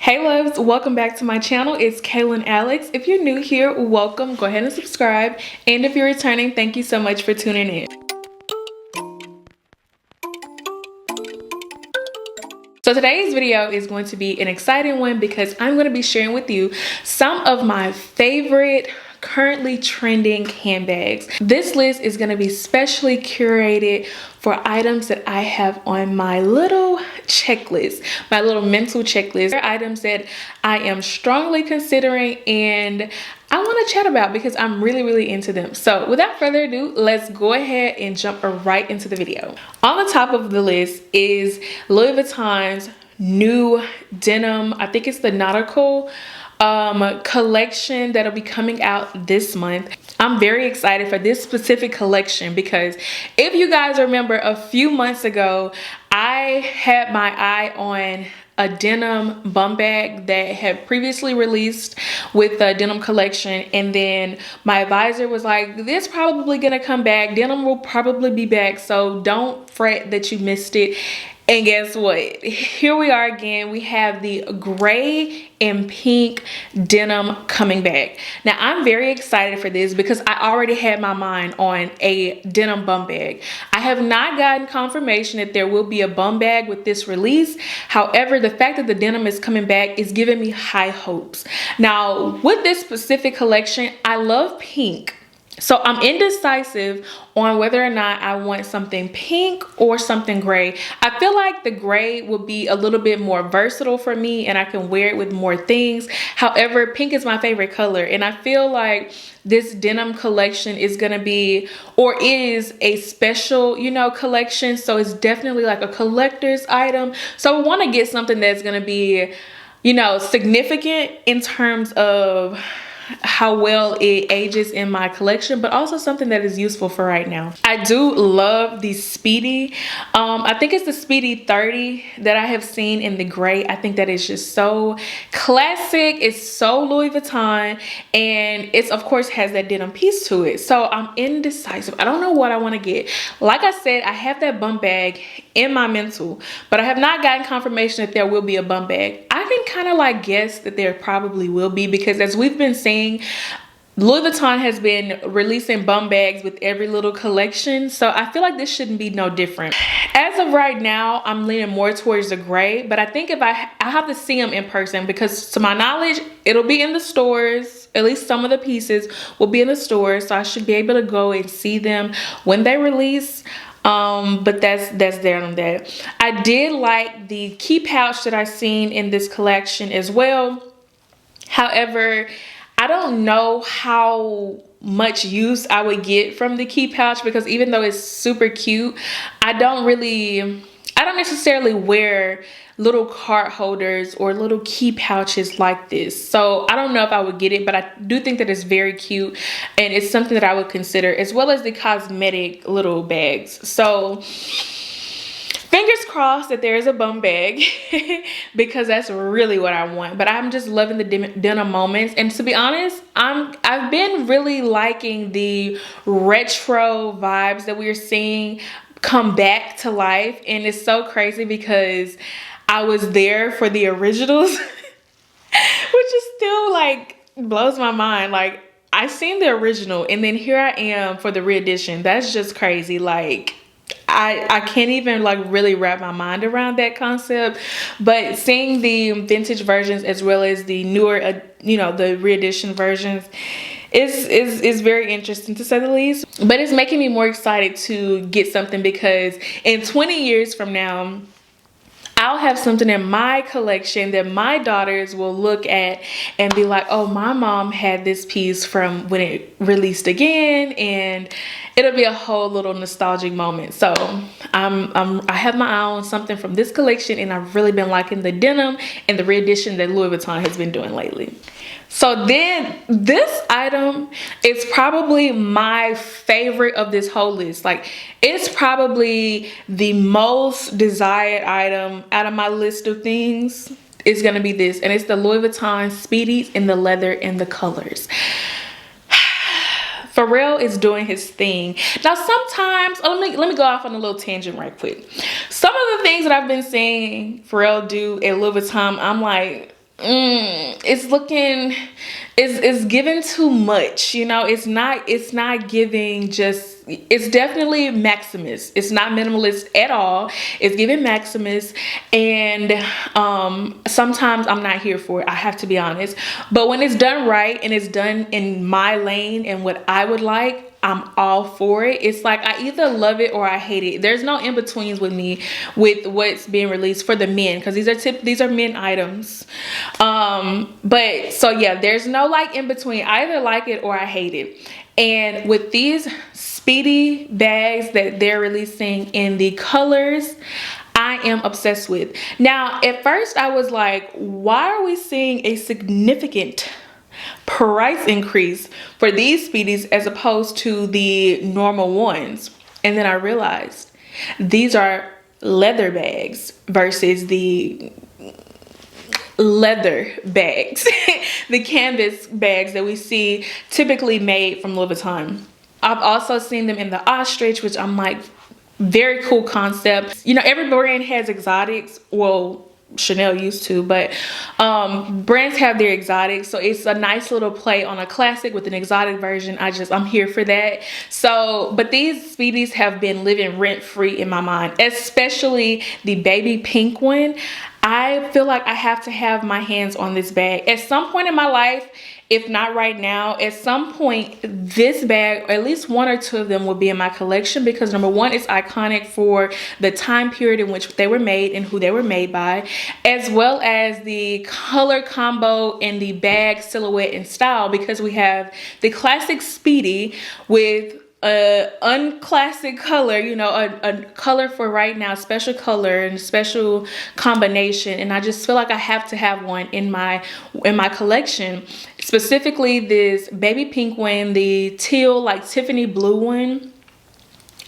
Hey loves, welcome back to my channel. It's Kaylan Alex. If you're new here, welcome. Go ahead and subscribe. And if you're returning, thank you so much for tuning in. So today's video is going to be an exciting one because I'm going to be sharing with you some of my favorite currently trending handbags. This list is going to be specially curated for items that I have on my little checklist, my little mental checklist. They're items that I am strongly considering and I want to chat about because I'm really into them. So without further ado, let's go ahead and jump right into the video. On the top of the list is Louis Vuitton's new denim, I think it's the nautical collection that'll be coming out this month. I'm very excited for this specific collection because if you guys remember a few months ago, I had my eye on a denim bum bag that had previously released with the denim collection, and then my advisor was like, this probably gonna come back, denim will probably be back, so don't fret that you missed it. And guess what? Here we are again. We have the gray and pink denim coming back. Now, I'm very excited for this because I already had my mind on a denim bum bag. I have not gotten confirmation that there will be a bum bag with this release. However, the fact that the denim is coming back is giving me high hopes. Now, with this specific collection, I love pink. So I'm indecisive on whether or not I want something pink or something gray. I feel like the gray will be a little bit more versatile for me and I can wear it with more things. However, pink is my favorite color and I feel like this denim collection is gonna be, or is, a special, collection. So it's definitely like a collector's item. So I wanna get something that's gonna be, significant in terms of how well it ages in my collection, but also something that is useful for right now. I do love the Speedy. I think it's the Speedy 30 that I have seen in the gray. I think that is just so classic. It's so Louis Vuitton, and it's of course has that denim piece to it. So I'm indecisive. I don't know what I want to get. Like I said, I have that bum bag in my mental, but I have not gotten confirmation that there will be a bum bag. I can kind of like guess that there probably will be because as we've been seeing, Louis Vuitton has been releasing bum bags with every little collection, so I feel like this shouldn't be no different. As of right now, I'm leaning more towards the gray, but I think if I have to see them in person because to my knowledge, it'll be in the stores. At least some of the pieces will be in the stores, so I should be able to go and see them when they release. But that's there on that. I did like the key pouch that I seen in this collection as well. However, I don't know how much use I would get from the key pouch because even though it's super cute, I don't necessarily wear little card holders or little key pouches like this. So I don't know if I would get it, but I do think that it's very cute and it's something that I would consider, as well as the cosmetic little bags. So fingers crossed that there is a bum bag because that's really what I want. But I'm just loving the denim moments. And to be honest, I've been really liking the retro vibes that we're seeing come back to life. And it's so crazy because I was there for the originals, which is still like blows my mind. Like I seen the original and then here I am for the re-edition. That's just crazy. Like I can't even like really wrap my mind around that concept, but seeing the vintage versions as well as the newer, the re-edition versions is very interesting to say the least. But it's making me more excited to get something because in 20 years from now, I'll have something in my collection that my daughters will look at and be like, oh, my mom had this piece from when it released again, and it'll be a whole little nostalgic moment. So I have my eye on something from this collection, and I've really been liking the denim and the re-edition that Louis Vuitton has been doing lately. So then this item is probably my favorite of this whole list. Like it's probably the most desired item out of my list of things is going to be this. And it's the Louis Vuitton Speedies in the leather and the colors. Pharrell is doing his thing. Now sometimes, let me go off on a little tangent right quick. Some of the things that I've been seeing Pharrell do at Louis Vuitton, I'm like, it's looking, it's giving too much, you know. It's not giving just, it's definitely Maximus. It's not minimalist at all. It's giving Maximus, and sometimes I'm not here for it, I have to be honest. But when it's done right and it's done in my lane and what I would like, I'm all for it. It's like I either love it or I hate it. There's no in-betweens with me with what's being released for the men, because these are men items. But so yeah, there's no like in between. I either like it or I hate it. And with these speedy bags that they're releasing in the colors, I am obsessed with. Now, at first I was like, why are we seeing a significant price increase for these speedies as opposed to the normal ones? And then I realized these are leather bags versus the leather bags, the canvas bags that we see typically made from Louis Vuitton. I've also seen them in the ostrich, which I'm like, very cool concept. You know, every brand has exotics. Well, Chanel used to, but brands have their exotics, so it's a nice little play on a classic with an exotic version. I'm here for that. So, but these speedies have been living rent-free in my mind, especially the baby pink one. I feel like I have to have my hands on this bag at some point in my life. If not right now, at some point, this bag, or at least one or two of them, will be in my collection, because number one, it's iconic for the time period in which they were made and who they were made by, as well as the color combo and the bag silhouette and style, because we have the classic speedy with a unclassic color, you know, a color for right now, special color and special combination. And I just feel like I have to have one in my collection, specifically this baby pink one, the teal like Tiffany blue one.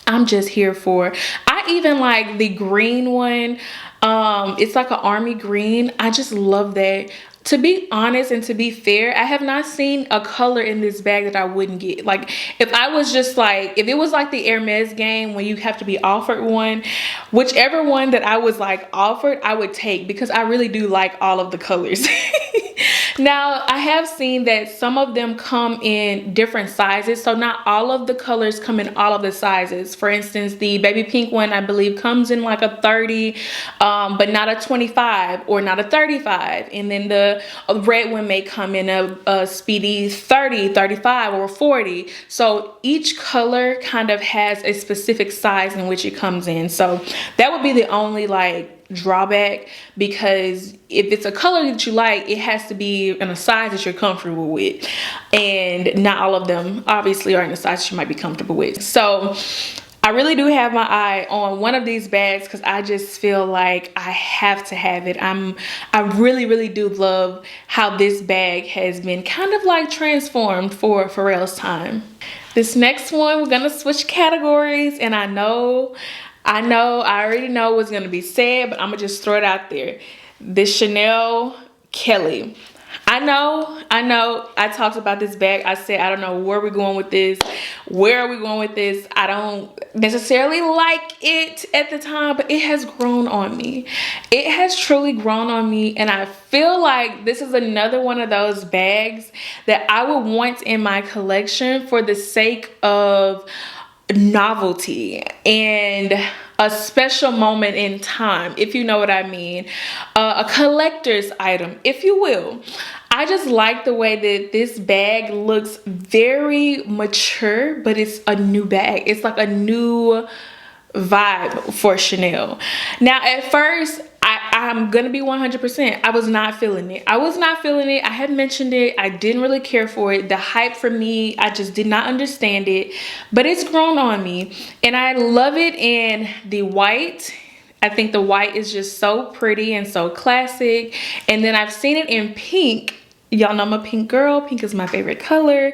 I'm just here for. I even like the green one. It's like an army green. I just love that. To be honest and to be fair, I have not seen a color in this bag that I wouldn't get. Like, if I was just like, if it was like the Hermes game when you have to be offered one, whichever one that I was like offered, I would take, because I really do like all of the colors. Now, I have seen that some of them come in different sizes, so not all of the colors come in all of the sizes. For instance, the baby pink one, I believe, comes in like a 30, but not a 25 or not a 35. And then the red one may come in a speedy 30, 35, or 40. So each color kind of has a specific size in which it comes in. So that would be the only like drawback, because if it's a color that you like, it has to be in a size that you're comfortable with, and not all of them obviously are in a size that you might be comfortable with. So I really do have my eye on one of these bags, because I just feel like I have to have it. I really do love how this bag has been kind of like transformed for Pharrell's time. This next one, we're gonna switch categories, and I already know what's gonna be said, but I'm gonna just throw it out there. This Chanel Kelly. I know, I talked about this bag. I said, I don't know where we're going with this. Where are we going with this? I don't necessarily like it at the time, but it has grown on me. It has truly grown on me, and I feel like this is another one of those bags that I would want in my collection for the sake of novelty and a special moment in time, if you know what I mean. A collector's item, if you will. I just like the way that this bag looks very mature, but it's a new bag. It's like a new vibe for Chanel. Now, at first, I'm gonna be 100%. I was not feeling it. I had mentioned it. I didn't really care for it. The hype for me, I just did not understand it. But it's grown on me, and I love it in the white. I think the white is just so pretty and so classic. And then I've seen it in pink. Y'all know I'm a pink girl. Pink is my favorite color.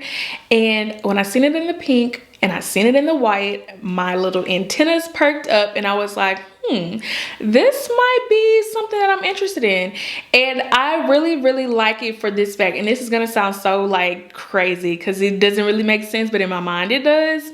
And when I seen it in the pink and I seen it in the white, my little antennas perked up, and I was like, this might be something that I'm interested in. And I really like it for this bag. And this is gonna sound so like crazy because it doesn't really make sense, but in my mind it does.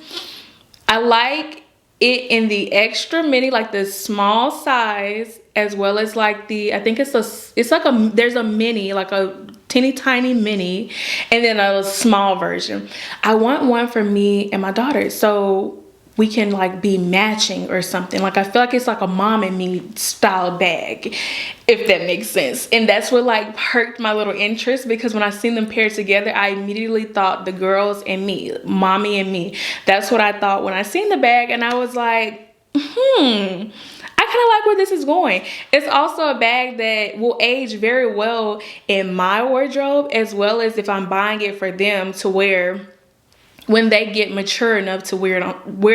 I like it in the extra mini, like the small size as well as like the, I think it's like there's a mini, like a teeny tiny mini, and then a small version. I want one for me and my daughter, so we can like be matching or something. Like I feel like it's like a mom and me style bag, if that makes sense. And that's what like perked my little interest, because when I seen them paired together, I immediately thought the girls and me, mommy and me. That's what I thought when I seen the bag, and I was like, I kind of like where this is going. It's also a bag that will age very well in my wardrobe, as well as if I'm buying it for them to wear when they get mature enough to wear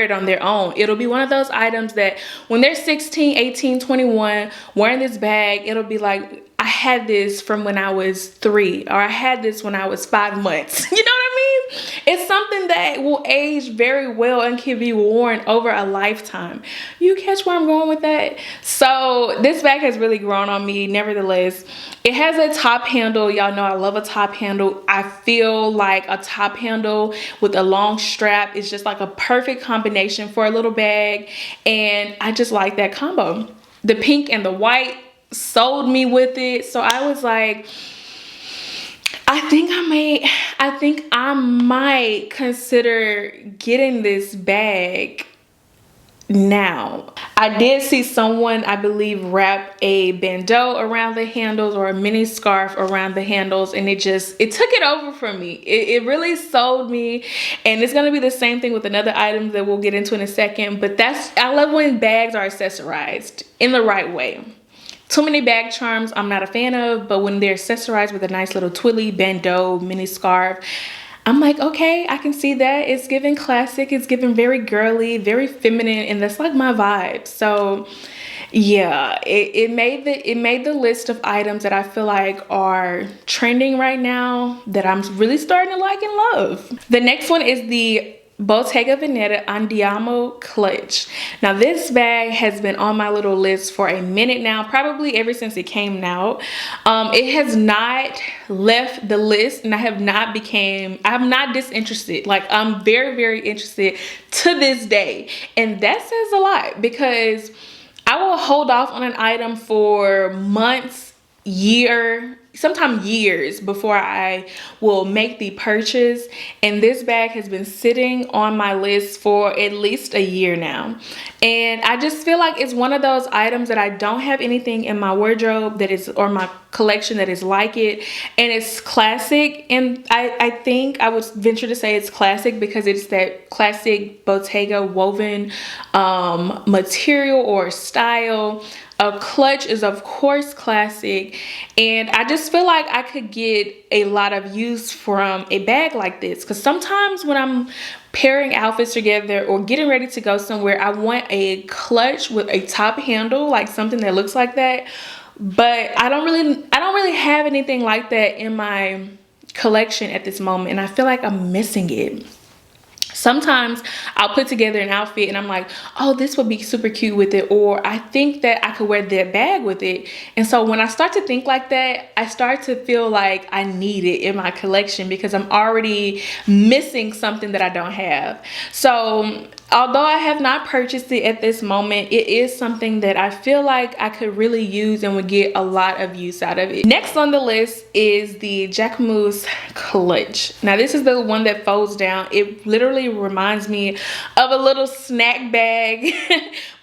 it on their own. It'll be one of those items that when they're 16, 18, 21, wearing this bag, it'll be like, I had this from when I was 3, or I had this when I was 5 months. You know what I mean? It's something that will age very well and can be worn over a lifetime. You catch where I'm going with that? So this bag has really grown on me. Nevertheless, it has a top handle. Y'all know I love a top handle. I feel like a top handle with a long strap is just like a perfect combination for a little bag, and I just like that combo. The pink and the white sold me with it, so I was like, I think I might consider getting this bag now. I did see someone, I believe, wrap a bandeau around the handles or a mini scarf around the handles, and it took it over for me. It really sold me, and it's gonna be the same thing with another item that we'll get into in a second. But I love when bags are accessorized in the right way. Too many bag charms I'm not a fan of, but when they're accessorized with a nice little twilly, bandeau, mini scarf, I'm like, okay, I can see that. It's giving classic, it's giving very girly, very feminine, and that's like my vibe. So yeah, it made the list of items that I feel like are trending right now that I'm really starting to like and love. The next one is the Bottega Veneta Andiamo clutch. Now this bag has been on my little list for a minute now, probably ever since it came out. It has not left the list, and I have not disinterested. Like, I'm very, very interested to this day, and that says a lot, because I will hold off on an item for months, sometimes years before I will make the purchase, and this bag has been sitting on my list for at least a year now, and I just feel like it's one of those items that I don't have anything in my wardrobe or my collection that is like it, and it's classic. And I think I would venture to say it's classic because it's that classic Bottega woven material or style. A clutch is of course classic, and I just feel like I could get a lot of use from a bag like this, because sometimes when I'm pairing outfits together or getting ready to go somewhere, I want a clutch with a top handle, like something that looks like that. But I don't really have anything like that in my collection at this moment, and I feel like I'm missing it. Sometimes I'll put together an outfit and I'm like, oh, this would be super cute with it, or I think that I could wear that bag with it. And so when I start to think like that, I start to feel like I need it in my collection because I'm already missing something that I don't have. So although I have not purchased it at this moment, it is something that I feel like I could really use and would get a lot of use out of it. Next on the list is the Jacquemus clutch. Now this is the one that folds down. It literally reminds me of a little snack bag,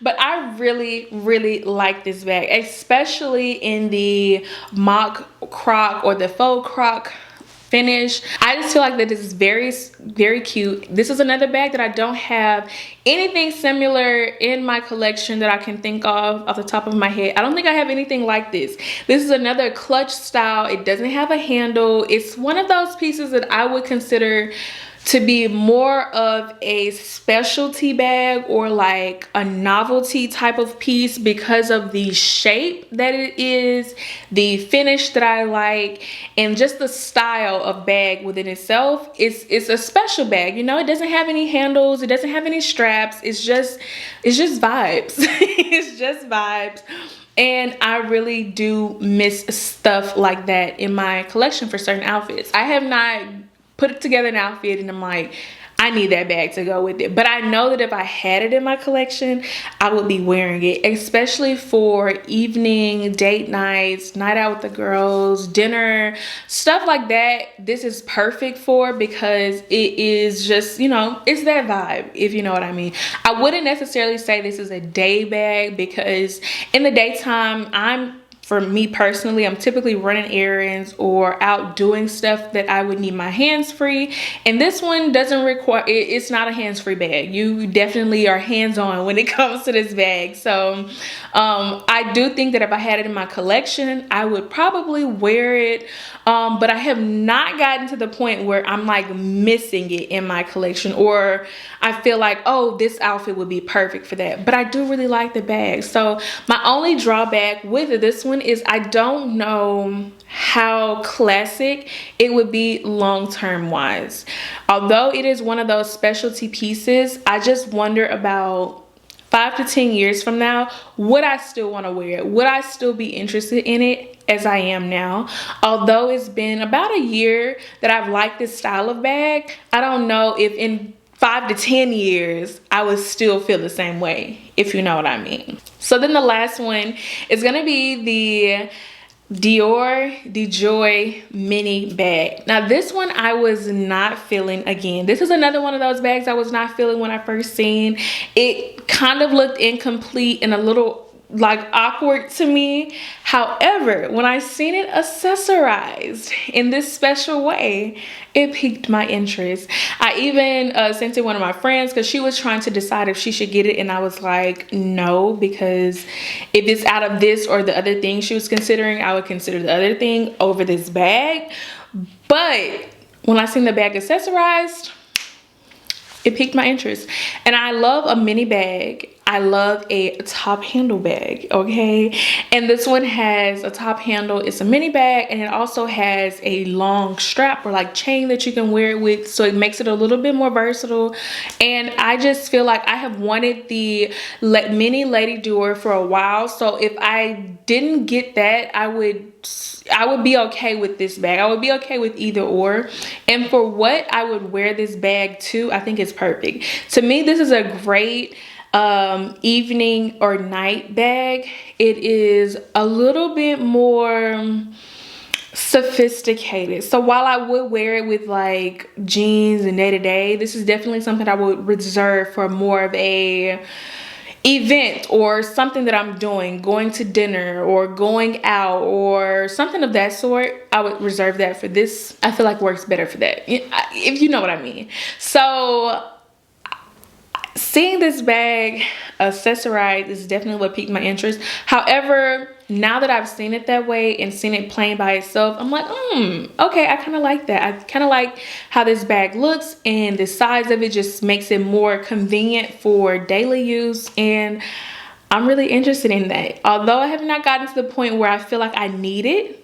but I really, really like this bag, especially in the mock croc or the faux croc finish. I just feel like that this is very, very cute. This is another bag that I don't have anything similar in my collection that I can think of off the top of my head. I don't think I have anything like this. This is another clutch style. It doesn't have a handle. It's one of those pieces that I would consider to be more of a specialty bag or like a novelty type of piece because of the shape that it is, the finish that I like, and just the style of bag within itself. It's a special bag, you know. It doesn't have any handles, it doesn't have any straps. It's just vibes. It's just vibes. And I really do miss stuff like that in my collection for certain outfits. I have not put together an outfit and I'm like, I need that bag to go with it. But I know that if I had it in my collection, I would be wearing it, especially for evening, date nights, night out with the girls, dinner, stuff like that. This is perfect for, because it is just, you know, it's that vibe, if you know what I mean. I wouldn't necessarily say this is a day bag, because in the daytime, for me personally, I'm typically running errands or out doing stuff that I would need my hands free. And this one doesn't require, it's not a hands-free bag. You definitely are hands-on when it comes to this bag. So I do think that if I had it in my collection, I would probably wear it. But I have not gotten to the point where I'm like missing it in my collection, or I feel like, oh, this outfit would be perfect for that. But I do really like the bag. So my only drawback with this one is I don't know how classic it would be long-term wise. Although it is one of those specialty pieces, I just wonder about 5 to 10 years from now, would I still want to wear it? Would I still be interested in it as I am now? Although it's been about a year that I've liked this style of bag, I don't know if in 5 to 10 years I would still feel the same way, if you know what I mean. So then the last one is gonna be the Dior DeJoy mini bag. Now this one I was not feeling. Again, this is another one of those bags I was not feeling when I first seen it. Kind of looked incomplete and a little like awkward to me. However, when I seen it accessorized in this special way, it piqued my interest. I even sent it to one of my friends because she was trying to decide if she should get it, and I was like, no, because if it's out of this or the other thing she was considering, I would consider the other thing over this bag. But when I seen the bag accessorized, it piqued my interest. And I love a mini bag. I love a top handle bag, okay? And this one has a top handle. It's a mini bag, and it also has a long strap or like chain that you can wear it with, so it makes it a little bit more versatile. And I just feel like I have wanted the mini Lady Dior for a while, so if I didn't get that, I would be okay with this bag. I would be okay with either or. And for what I would wear this bag to, I think it's perfect. To me, this is a great evening or night bag. It is a little bit more sophisticated. So while I would wear it with like jeans and day-to-day, this is definitely something I would reserve for more of a event or something that I'm doing, going to dinner or going out or something of that sort. I would reserve that for this. I feel like works better for that, if you know what I mean. So seeing this bag accessorized is definitely what piqued my interest. However, now that I've seen it that way and seen it plain by itself, I'm like, okay, I kind of like that. I kind of like how this bag looks, and the size of it just makes it more convenient for daily use, and I'm really interested in that. Although I have not gotten to the point where I feel like I need it,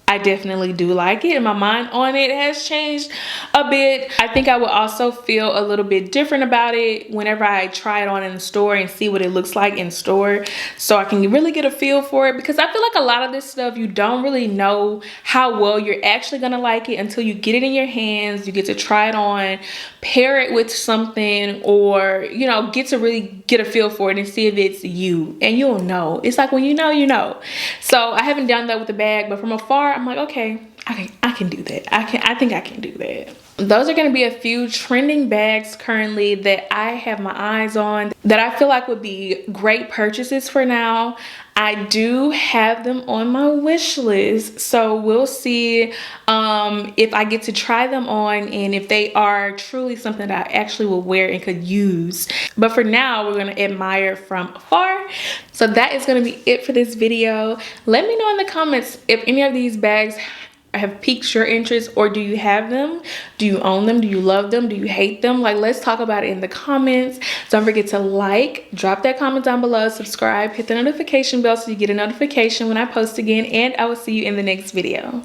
I definitely do like it, and my mind on it has changed a bit. I think I would also feel a little bit different about it whenever I try it on in the store and see what it looks like in store, so I can really get a feel for it, because I feel like a lot of this stuff, you don't really know how well you're actually gonna like it until you get it in your hands, you get to try it on, pair it with something, or, you know, get to really get a feel for it and see if it's you, and you'll know. It's like when you know, you know. So I haven't done that with the bag, but from afar, I'm like, okay, I can do that. I think I can do that. Those are going to be a few trending bags currently that I have my eyes on that I feel like would be great purchases for now. I do have them on my wish list, so we'll see if I get to try them on and if they are truly something that I actually will wear and could use. But for now, we're going to admire from afar. So that is going to be it for this video. Let me know in the comments if any of these bags have piqued your interest, or do you have them? Do you own them? Do you love them? Do you hate them? Like, let's talk about it in the comments. Don't forget to like, drop that comment down below, subscribe, hit the notification bell so you get a notification when I post again, and I will see you in the next video.